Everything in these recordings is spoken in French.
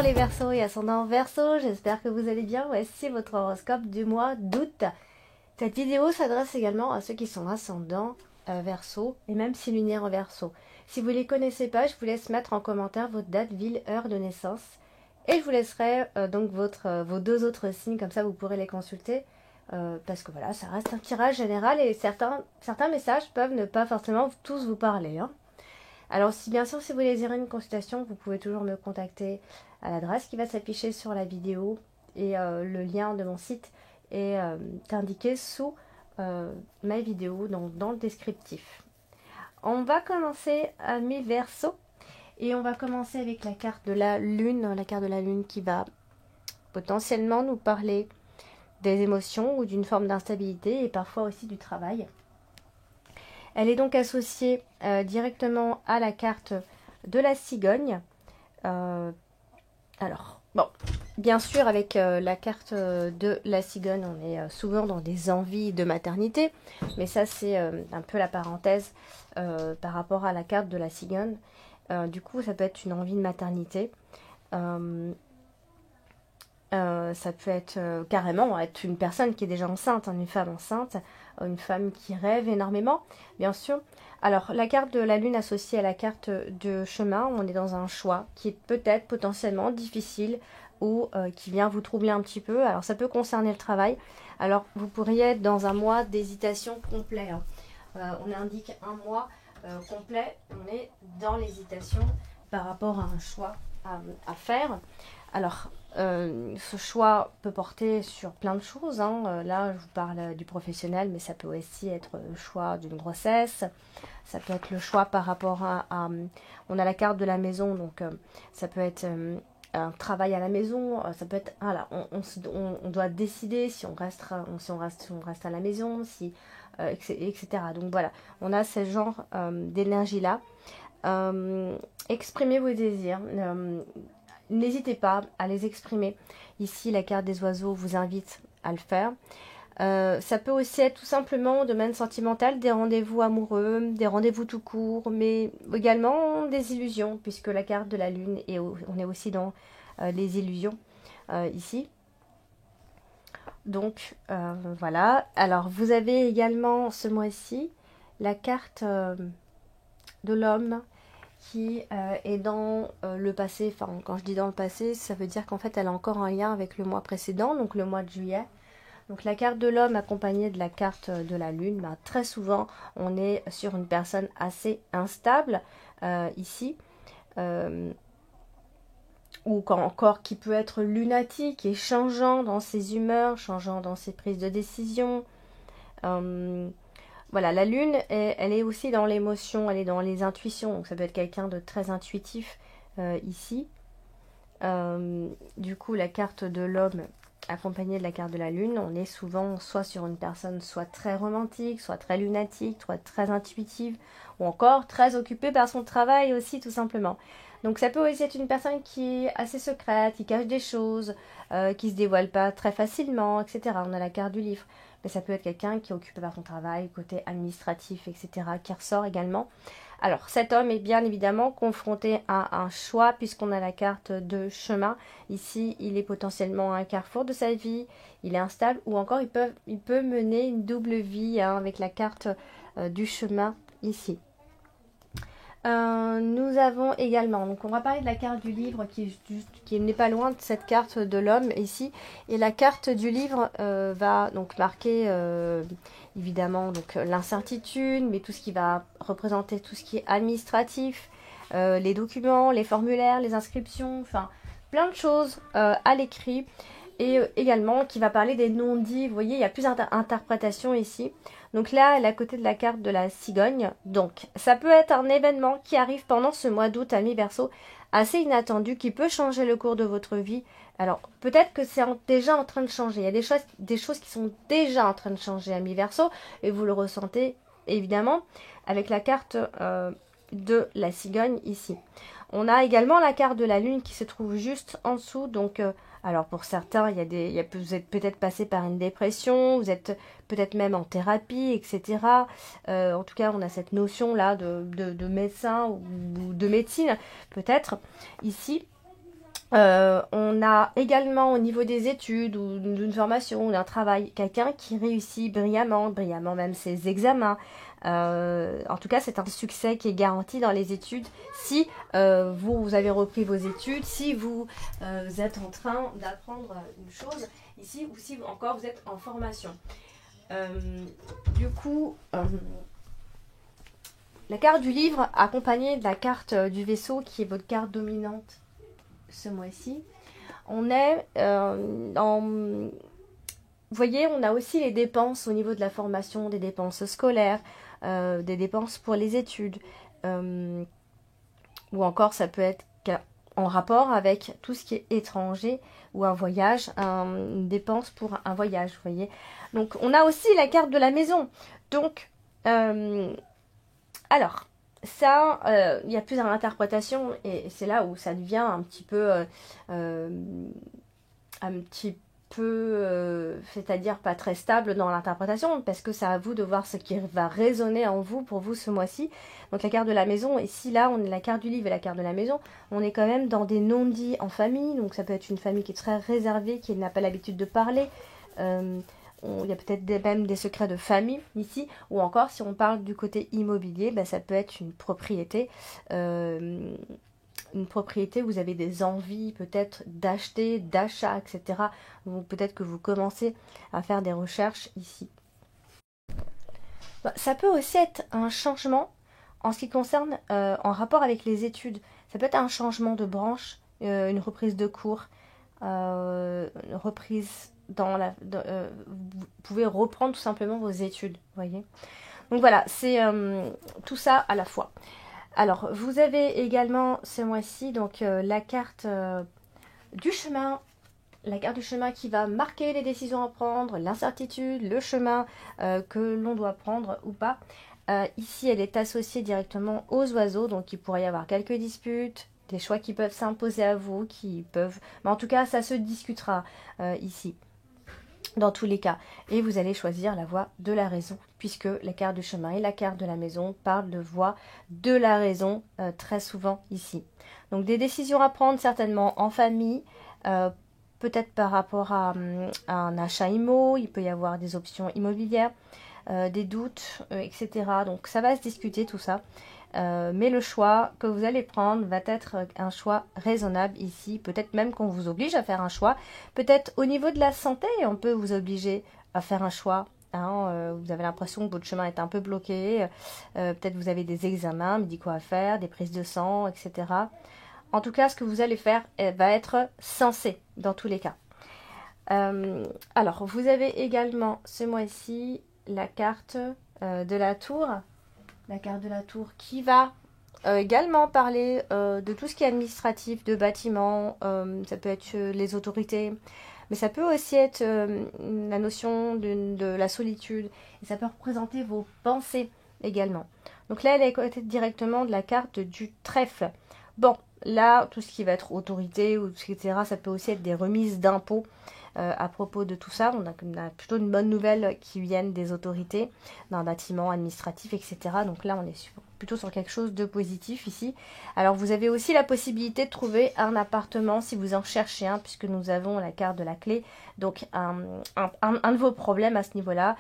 les Verseaux et ascendant Verseau, j'espère que vous allez bien. Voici votre horoscope du mois d'août. Cette vidéo s'adresse également à ceux qui sont ascendants Verseau et même si lunaire en Verseau. Si vous ne les connaissez pas, je vous laisse mettre en commentaire votre date, ville, heure de naissance. Et je vous laisserai donc vos deux autres signes, comme ça vous pourrez les consulter. Parce que voilà, ça reste un tirage général et certains messages peuvent ne pas forcément tous vous parler. Alors, bien sûr, si vous désirez une consultation, vous pouvez toujours me contacter à l'adresse qui va s'afficher sur la vidéo et le lien de mon site est indiqué sous ma vidéo, donc dans le descriptif. On va commencer à mi-verso et on va commencer avec la carte de la lune qui va potentiellement nous parler des émotions ou d'une forme d'instabilité et parfois aussi du travail. Elle est donc associée directement à la carte de la cigogne. Alors, bon, bien sûr, avec la carte de la cigogne, on est souvent dans des envies de maternité. Mais ça, c'est un peu la parenthèse par rapport à la carte de la cigogne. Du coup, ça peut être une envie de maternité. Ça peut être carrément être une personne qui est déjà enceinte, une femme enceinte, une femme qui rêve énormément, bien sûr. Alors, la carte de la lune associée à la carte de chemin, on est dans un choix qui est peut-être potentiellement difficile ou qui vient vous troubler un petit peu. Alors, ça peut concerner le travail. Alors, vous pourriez être dans un mois d'hésitation complet. On indique un mois complet, on est dans l'hésitation par rapport à un choix à faire. Alors, ce choix peut porter sur plein de choses. Là, je vous parle du professionnel, mais ça peut aussi être le choix d'une grossesse. Ça peut être le choix par rapport on a la carte de la maison, donc ça peut être un travail à la maison. Ça peut être, voilà, on doit décider si on reste à la maison, etc. Donc voilà, on a ce genre d'énergie-là. Exprimez vos désirs. N'hésitez pas à les exprimer. Ici, la carte des oiseaux vous invite à le faire. Ça peut aussi être tout simplement au domaine sentimental, des rendez-vous amoureux, des rendez-vous tout court, mais également des illusions, puisque la carte de la lune, on est aussi dans les illusions ici. Donc, voilà. Alors, vous avez également ce mois-ci la carte de l'homme qui est dans le passé. Enfin, quand je dis dans le passé, ça veut dire qu'en fait, elle a encore un lien avec le mois précédent, donc le mois de juillet. Donc la carte de l'homme accompagnée de la carte de la lune, très souvent, on est sur une personne assez instable ici. Ou encore qui peut être lunatique et changeant dans ses humeurs, changeant dans ses prises de décision. Voilà, la lune, elle est aussi dans l'émotion, elle est dans les intuitions. Donc ça peut être quelqu'un de très intuitif ici. Du coup, la carte de l'homme accompagnée de la carte de la lune, on est souvent soit sur une personne soit très romantique, soit très lunatique, soit très intuitive, ou encore très occupée par son travail aussi tout simplement. Donc ça peut aussi être une personne qui est assez secrète, qui cache des choses, qui se dévoile pas très facilement, etc. On a la carte du livre. Mais ça peut être quelqu'un qui est occupé par son travail, côté administratif, etc., qui ressort également. Alors, cet homme est bien évidemment confronté à un choix, puisqu'on a la carte de chemin. Ici, il est potentiellement à un carrefour de sa vie, il est instable, ou encore il peut mener une double vie avec la carte du chemin ici. Nous avons également, donc on va parler de la carte du livre qui n'est pas loin de cette carte de l'homme ici, et la carte du livre va donc marquer évidemment donc l'incertitude, mais tout ce qui va représenter tout ce qui est administratif, les documents, les formulaires, les inscriptions, enfin plein de choses à l'écrit, et également qui va parler des non-dits. Vous voyez, il y a plusieurs interprétations ici. Donc là, elle est à côté de la carte de la cigogne. Donc, ça peut être un événement qui arrive pendant ce mois d'août à mi-verso, assez inattendu, qui peut changer le cours de votre vie. Alors, peut-être que c'est déjà en train de changer. Il y a des choses qui sont déjà en train de changer à mi-verso, et vous le ressentez évidemment avec la carte de la cigogne ici. On a également la carte de la lune qui se trouve juste en dessous. Donc, alors pour certains, vous êtes peut-être passé par une dépression, vous êtes peut-être même en thérapie, etc. En tout cas, on a cette notion-là de médecin ou de médecine, peut-être, ici. On a également au niveau des études ou d'une formation ou d'un travail quelqu'un qui réussit brillamment, brillamment même ses examens. En tout cas, c'est un succès qui est garanti dans les études si vous avez repris vos études, si vous êtes en train d'apprendre une chose ici ou si encore vous êtes en formation. Du coup, la carte du livre accompagnée de la carte du vaisseau qui est votre carte dominante ce mois-ci, on est vous voyez, on a aussi les dépenses au niveau de la formation, des dépenses scolaires, des dépenses pour les études, ou encore ça peut être en rapport avec tout ce qui est étranger ou un voyage, une dépense pour un voyage, vous voyez. Donc on a aussi la carte de la maison. Donc, alors, ça, il y a plusieurs interprétations et c'est là où ça devient un petit peu, c'est-à-dire pas très stable dans l'interprétation, parce que c'est à vous de voir ce qui va résonner en vous pour vous ce mois-ci. Donc la carte de la maison, et si là on est la carte du livre et la carte de la maison, on est quand même dans des non-dits en famille, donc ça peut être une famille qui est très réservée, qui n'a pas l'habitude de parler. Il y a peut-être même des secrets de famille ici, ou encore si on parle du côté immobilier, ça peut être une propriété où vous avez des envies peut-être d'acheter, d'achat, etc. Ou peut-être que vous commencez à faire des recherches ici. Ça peut aussi être un changement en ce qui concerne en rapport avec les études. Ça peut être un changement de branche, une reprise de cours, une reprise vous pouvez reprendre tout simplement vos études, voyez. Donc voilà, c'est tout ça à la fois. Alors, vous avez également ce mois-ci donc la carte du chemin. La carte du chemin qui va marquer les décisions à prendre, l'incertitude, le chemin que l'on doit prendre ou pas. Ici, elle est associée directement aux oiseaux, donc il pourrait y avoir quelques disputes, des choix qui peuvent s'imposer à vous, mais en tout cas, ça se discutera ici, dans tous les cas. Et vous allez choisir la voie de la raison, puisque la carte du chemin et la carte de la maison parlent de voie de la raison très souvent ici. Donc des décisions à prendre certainement en famille, peut-être par rapport à un achat immo, il peut y avoir des options immobilières, des doutes, etc. Donc ça va se discuter tout ça. Mais le choix que vous allez prendre va être un choix raisonnable ici. Peut-être même qu'on vous oblige à faire un choix. Peut-être au niveau de la santé, on peut vous obliger à faire un choix. Vous avez l'impression que votre chemin est un peu bloqué. Peut-être vous avez des examens médicaux à faire, des prises de sang, etc. En tout cas, ce que vous allez faire va être sensé dans tous les cas. Alors, vous avez également ce mois-ci la carte de la tour. La carte de la tour qui va également parler de tout ce qui est administratif, de bâtiments, ça peut être les autorités, mais ça peut aussi être la notion de la solitude, et ça peut représenter vos pensées également. Donc là, elle est côté directement de la carte du trèfle. Bon, là, tout ce qui va être autorité, etc., ça peut aussi être des remises d'impôts. À propos de tout ça, on a plutôt une bonne nouvelle qui viennent des autorités, d'un bâtiment administratif, etc. Donc là, on est plutôt sur quelque chose de positif ici. Alors, vous avez aussi la possibilité de trouver un appartement si vous en cherchez un, puisque nous avons la carte de la clé. Donc, un de vos problèmes à ce niveau-là,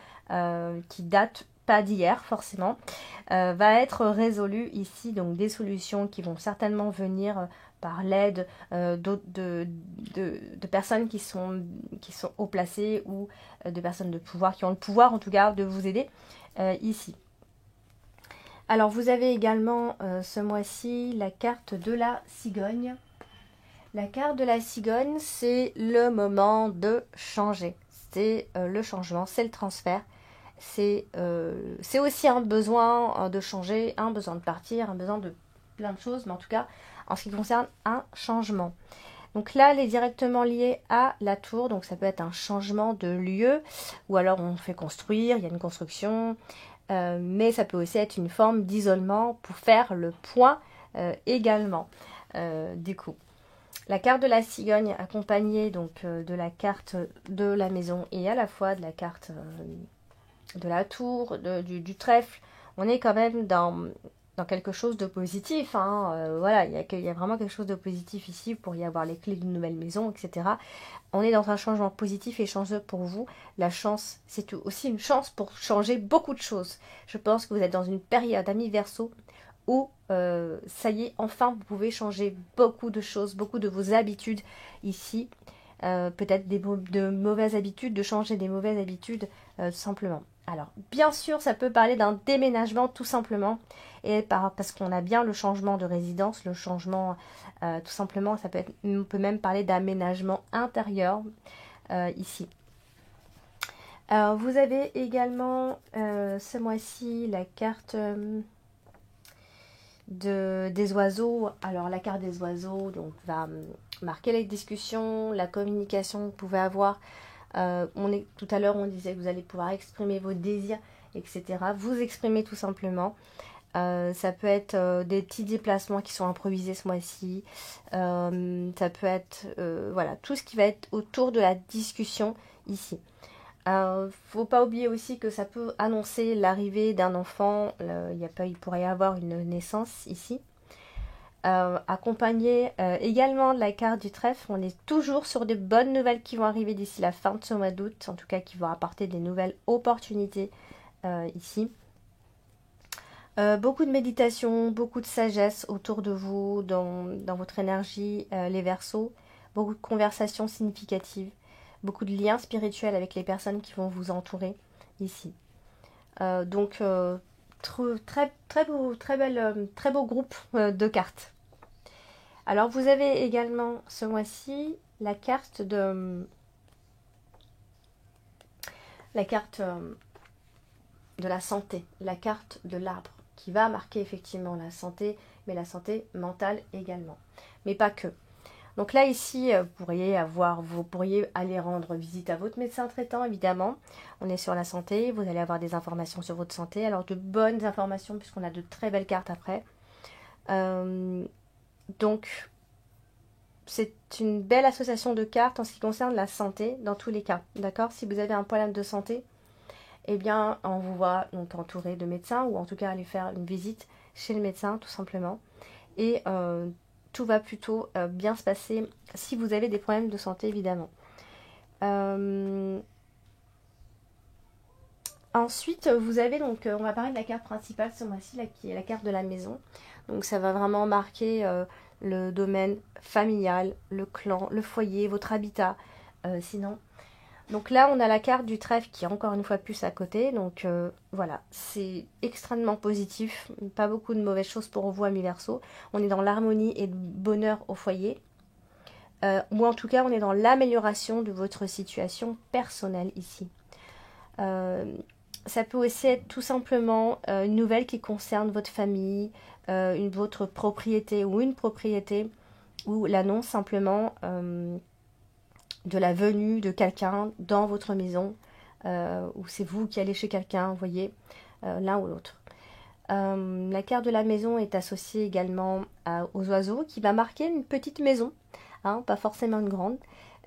qui date pas d'hier forcément, va être résolu ici. Donc, des solutions qui vont certainement venir par l'aide de personnes qui sont haut placées ou de personnes de pouvoir, qui ont le pouvoir en tout cas de vous aider ici. Alors vous avez également ce mois-ci la carte de la cigogne. La carte de la cigogne, c'est le moment de changer. C'est le changement, c'est le transfert. C'est aussi un besoin de changer, un besoin de partir, un besoin de plein de choses, mais en tout cas en ce qui concerne un changement. Donc là, elle est directement liée à la tour, donc ça peut être un changement de lieu, ou alors on fait construire, il y a une construction, mais ça peut aussi être une forme d'isolement pour faire le point également. Du coup, la carte de la cigogne accompagnée donc de la carte de la maison et à la fois de la carte de la tour, du trèfle, on est quand même dans dans quelque chose de positif, hein. Voilà, il y a vraiment quelque chose de positif ici pour y avoir les clés d'une nouvelle maison, etc. On est dans un changement positif et chanceux pour vous. La chance, c'est aussi une chance pour changer beaucoup de choses. Je pense que vous êtes dans une période, amis Verseau, où ça y est, enfin, vous pouvez changer beaucoup de choses, beaucoup de vos habitudes ici. Peut-être de mauvaises habitudes, de changer des mauvaises habitudes simplement. Alors, bien sûr, ça peut parler d'un déménagement tout simplement, et parce qu'on a bien le changement de résidence, le changement tout simplement, on peut même parler d'aménagement intérieur ici. Vous avez également ce mois-ci la carte des oiseaux. Alors la carte des oiseaux donc, va marquer les discussions, la communication que vous pouvez avoir. Tout à l'heure on disait que vous allez pouvoir exprimer vos désirs, etc. Vous exprimer tout simplement. Ça peut être des petits déplacements qui sont improvisés ce mois-ci. Ça peut être voilà, tout ce qui va être autour de la discussion ici. Faut pas oublier aussi que ça peut annoncer l'arrivée d'un enfant. Il pourrait y avoir une naissance ici. Accompagné également de la carte du trèfle, on est toujours sur de bonnes nouvelles qui vont arriver d'ici la fin de ce mois d'août, en tout cas qui vont apporter des nouvelles opportunités ici. Beaucoup de méditation, beaucoup de sagesse autour de vous, dans votre énergie, les Verseaux, beaucoup de conversations significatives, beaucoup de liens spirituels avec les personnes qui vont vous entourer ici. Donc, très beau groupe de cartes. Alors, vous avez également ce mois-ci la carte de la santé, la carte de l'arbre, qui va marquer effectivement la santé, mais la santé mentale également. Mais pas que. Donc là, ici, vous pourriez aller rendre visite à votre médecin traitant, évidemment. On est sur la santé, vous allez avoir des informations sur votre santé. Alors, de bonnes informations, puisqu'on a de très belles cartes après. Donc, c'est une belle association de cartes en ce qui concerne la santé, dans tous les cas. D'accord? Si vous avez un problème de santé, eh bien, on vous voit donc entouré de médecins, ou en tout cas aller faire une visite chez le médecin, tout simplement. Et tout va plutôt bien se passer si vous avez des problèmes de santé, évidemment. Ensuite, vous avez donc, on va parler de la carte principale ce mois-ci, qui est la carte de la maison. Donc ça va vraiment marquer le domaine familial, le clan, le foyer, votre habitat. Sinon, donc là, on a la carte du trèfle qui est encore une fois plus à côté. Donc voilà, c'est extrêmement positif. Pas beaucoup de mauvaises choses pour vous, amis Verseau. On est dans l'harmonie et le bonheur au foyer. Ou en tout cas, on est dans l'amélioration de votre situation personnelle ici. Ça peut aussi être tout simplement une nouvelle qui concerne votre famille, votre propriété ou une propriété, ou l'annonce simplement de la venue de quelqu'un dans votre maison, ou c'est vous qui allez chez quelqu'un, vous voyez, l'un ou l'autre. La carte de la maison est associée également aux oiseaux, qui va marquer une petite maison, hein, pas forcément une grande.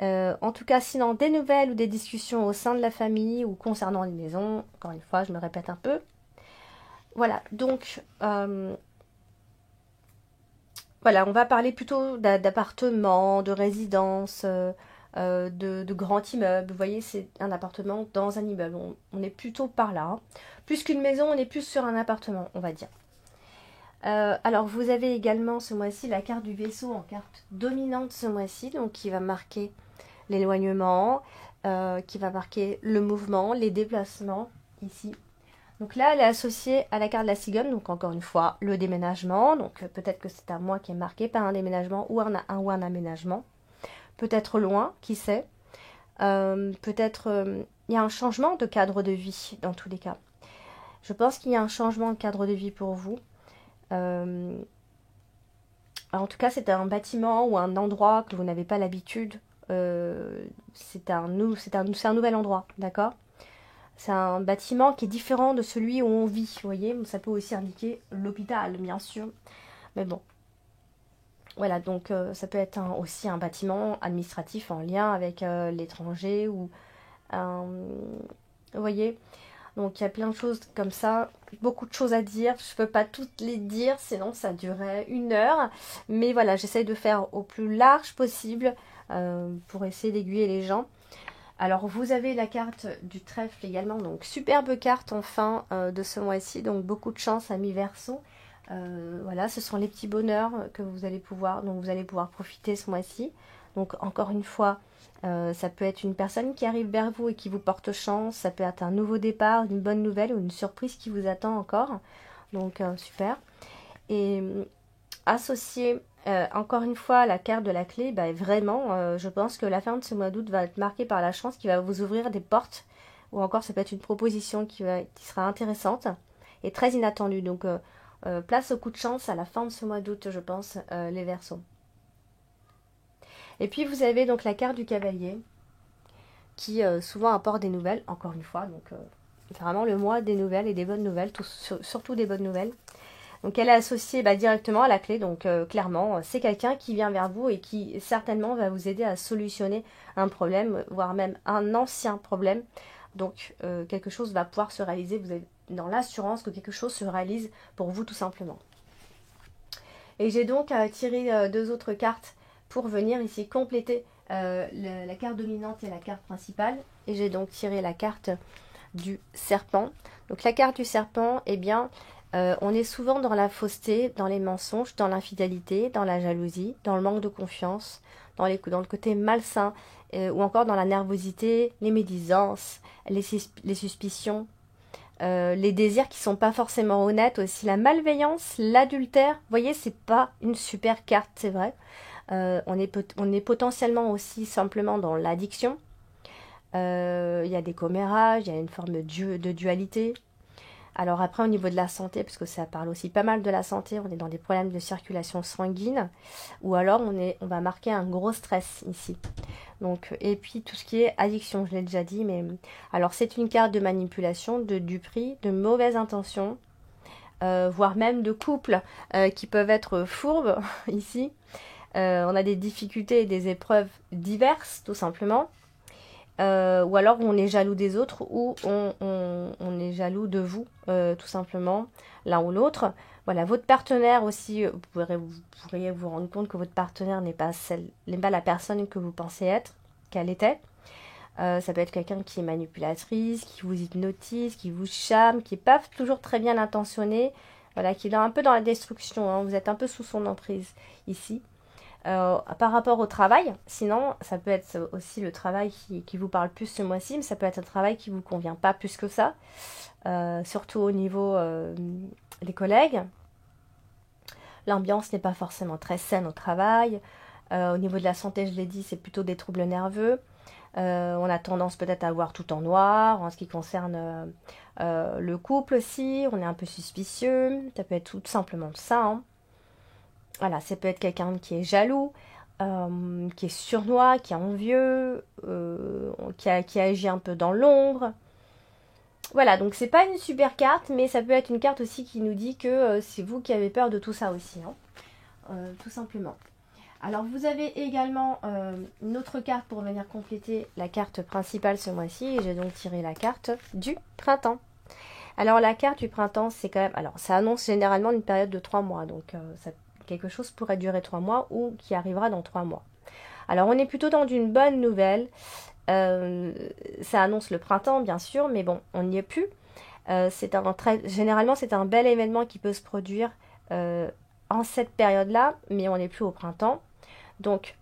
En tout cas, sinon, des nouvelles ou des discussions au sein de la famille ou concernant les maisons, encore une fois, je me répète un peu. Voilà, donc, voilà, on va parler plutôt d'appartements, de résidences, de grands immeubles. Vous voyez, c'est un appartement dans un immeuble. On est plutôt par là, hein. Plus qu'une maison, on est plus sur un appartement, on va dire. Alors, vous avez également ce mois-ci la carte du vaisseau en carte dominante ce mois-ci, donc qui va marquer l'éloignement, qui va marquer le mouvement, les déplacements ici. Donc là, elle est associée à la carte de la cigogne, donc encore une fois, le déménagement. Donc peut-être que c'est un mois qui est marqué par un déménagement ou un aménagement. Peut-être loin, qui sait. Peut-être il y a un changement de cadre de vie dans tous les cas. Je pense qu'il y a un changement de cadre de vie pour vous. En tout cas, c'est un bâtiment ou un endroit que vous n'avez pas l'habitude. C'est un nouvel endroit, d'accord? C'est un bâtiment qui est différent de celui où on vit, vous voyez. Ça peut aussi indiquer l'hôpital, bien sûr. Mais bon. Voilà, donc ça peut être aussi un bâtiment administratif en lien avec l'étranger ou... vous voyez. Donc il y a plein de choses comme ça, beaucoup de choses à dire. Je ne peux pas toutes les dire, sinon ça durerait 1 heure. Mais voilà, j'essaye de faire au plus large possible pour essayer d'aiguiller les gens. Alors vous avez la carte du trèfle également, donc superbe carte en fin de ce mois-ci, donc beaucoup de chance amis Verseau. Voilà, ce sont les petits bonheurs que vous allez pouvoir, dont vous allez pouvoir profiter ce mois-ci. Donc encore une fois, ça peut être une personne qui arrive vers vous et qui vous porte chance, ça peut être un nouveau départ, une bonne nouvelle ou une surprise qui vous attend encore. Donc super. Et associé encore une fois la carte de la clé, bah, vraiment, je pense que la fin de ce mois d'août va être marquée par la chance qui va vous ouvrir des portes, ou encore ça peut être une proposition qui sera intéressante et très inattendue. Donc place au coup de chance à la fin de ce mois d'août, je pense, les Verseaux. Et puis vous avez donc la carte du cavalier qui souvent apporte des nouvelles, encore une fois, donc vraiment le mois des nouvelles et des bonnes nouvelles, surtout des bonnes nouvelles. Donc elle est associée directement à la clé, donc clairement c'est quelqu'un qui vient vers vous et qui certainement va vous aider à solutionner un problème, voire même un ancien problème. Donc quelque chose va pouvoir se réaliser, vous êtes dans l'assurance que quelque chose se réalise pour vous tout simplement. Et j'ai donc tiré 2 autres cartes pour venir ici compléter la carte dominante et la carte principale. Et j'ai donc tiré la carte du serpent. Donc la carte du serpent, eh bien, on est souvent dans la fausseté, dans les mensonges, dans l'infidélité, dans la jalousie, dans le manque de confiance, dans le côté malsain, ou encore dans la nervosité, les médisances, les suspicions, les désirs qui sont pas forcément honnêtes aussi, la malveillance, l'adultère. Vous voyez, c'est pas une super carte, c'est vrai. On est potentiellement aussi simplement dans l'addiction. Il y a des commérages, il y a une forme de dualité. Alors après, au niveau de la santé, parce que ça parle aussi pas mal de la santé, on est dans des problèmes de circulation sanguine, ou alors on va marquer un gros stress ici. Donc, et puis tout ce qui est addiction, je l'ai déjà dit, mais alors c'est une carte de manipulation, de duperie, de mauvaises intentions, voire même de couples qui peuvent être fourbes ici. On a des difficultés et des épreuves diverses, tout simplement. Ou alors on est jaloux des autres ou on est jaloux de vous, tout simplement, l'un ou l'autre. Voilà, votre partenaire aussi, vous pourriez vous rendre compte que votre partenaire n'est pas la personne que vous pensez être, qu'elle était. Ça peut être quelqu'un qui est manipulatrice, qui vous hypnotise, qui vous charme, qui n'est pas toujours très bien intentionné, voilà, qui est un peu dans la destruction, hein. Vous êtes un peu sous son emprise ici. Par rapport au travail, sinon ça peut être aussi le travail qui vous parle plus ce mois-ci, mais ça peut être un travail qui ne vous convient pas plus que ça, surtout au niveau des collègues. L'ambiance n'est pas forcément très saine au travail. Au niveau de la santé, je l'ai dit, c'est plutôt des troubles nerveux. On a tendance peut-être à voir tout en noir en ce qui concerne le couple aussi. On est un peu suspicieux, ça peut être tout simplement ça, hein. Voilà, ça peut être quelqu'un qui est jaloux, qui est sournois, qui est envieux, qui agit un peu dans l'ombre. Voilà, donc c'est pas une super carte, mais ça peut être une carte aussi qui nous dit que c'est vous qui avez peur de tout ça aussi, hein, tout simplement. Alors vous avez également une autre carte pour venir compléter la carte principale ce mois-ci, et j'ai donc tiré la carte du printemps. Alors la carte du printemps, c'est quand même... Alors ça annonce généralement une période de 3 mois, donc quelque chose pourrait durer 3 mois ou qui arrivera dans 3 mois. Alors on est plutôt dans une bonne nouvelle. Ça annonce le printemps bien sûr, mais bon, on n'y est plus. Généralement c'est un bel événement qui peut se produire en cette période-là, mais on n'est plus au printemps. Donc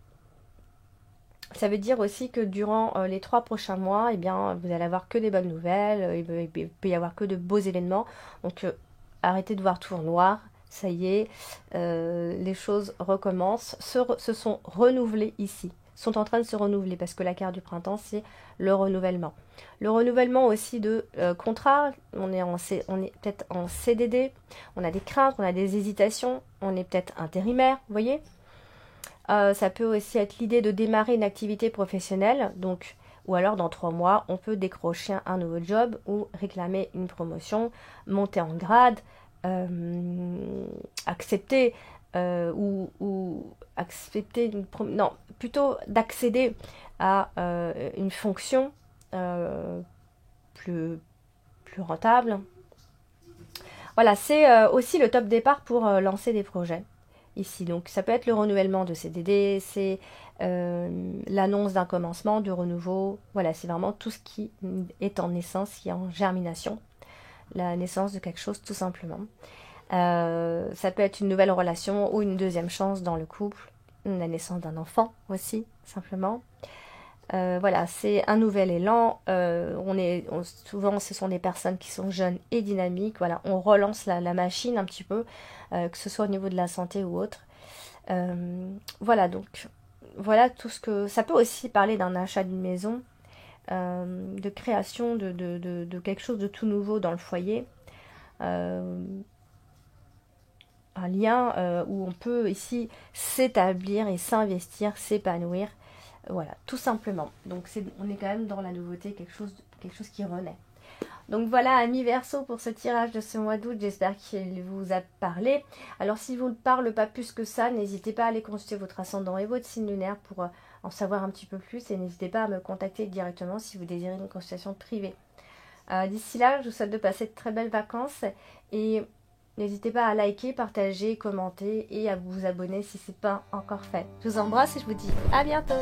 ça veut dire aussi que durant les 3 prochains mois, eh bien, vous allez avoir que des bonnes nouvelles, il peut y avoir que de beaux événements. Donc arrêtez de voir tout en noir. Ça y est, les choses recommencent, se sont renouvelées ici, sont en train de se renouveler parce que la carte du printemps, c'est le renouvellement. Le renouvellement aussi de contrats, on est peut-être en CDD, on a des craintes, on a des hésitations, on est peut-être intérimaire, vous voyez. Ça peut aussi être l'idée de démarrer une activité professionnelle, donc, ou alors dans 3 mois, on peut décrocher un nouveau job ou réclamer une promotion, monter en grade, accepter ou accepter non, plutôt d'accéder à une fonction plus plus rentable. Voilà, c'est aussi le top départ pour lancer des projets ici. Donc ça peut être le renouvellement de CDD, c'est l'annonce d'un commencement, du renouveau. Voilà, c'est vraiment tout ce qui est en naissance, qui est en germination. La naissance de quelque chose tout simplement. Ça peut être une nouvelle relation ou une deuxième chance dans le couple, la naissance d'un enfant aussi, simplement. Voilà, c'est un nouvel élan. Souvent, ce sont des personnes qui sont jeunes et dynamiques. Voilà, on relance la machine un petit peu, que ce soit au niveau de la santé ou autre. Voilà, donc, voilà tout ce que... Ça peut aussi parler d'un achat d'une maison, de création de quelque chose de tout nouveau dans le foyer. Un lien où on peut ici s'établir et s'investir, s'épanouir. Voilà, tout simplement. Donc on est quand même dans la nouveauté, quelque chose qui renaît. Donc voilà, amis Verseau, pour ce tirage de ce mois d'août, j'espère qu'il vous a parlé. Alors s'il vous ne parle pas plus que ça, n'hésitez pas à aller consulter votre ascendant et votre signe lunaire pour en savoir un petit peu plus. Et n'hésitez pas à me contacter directement si vous désirez une consultation privée. D'ici là, je vous souhaite de passer de très belles vacances. Et n'hésitez pas à liker, partager, commenter et à vous abonner si ce n'est pas encore fait. Je vous embrasse et je vous dis à bientôt.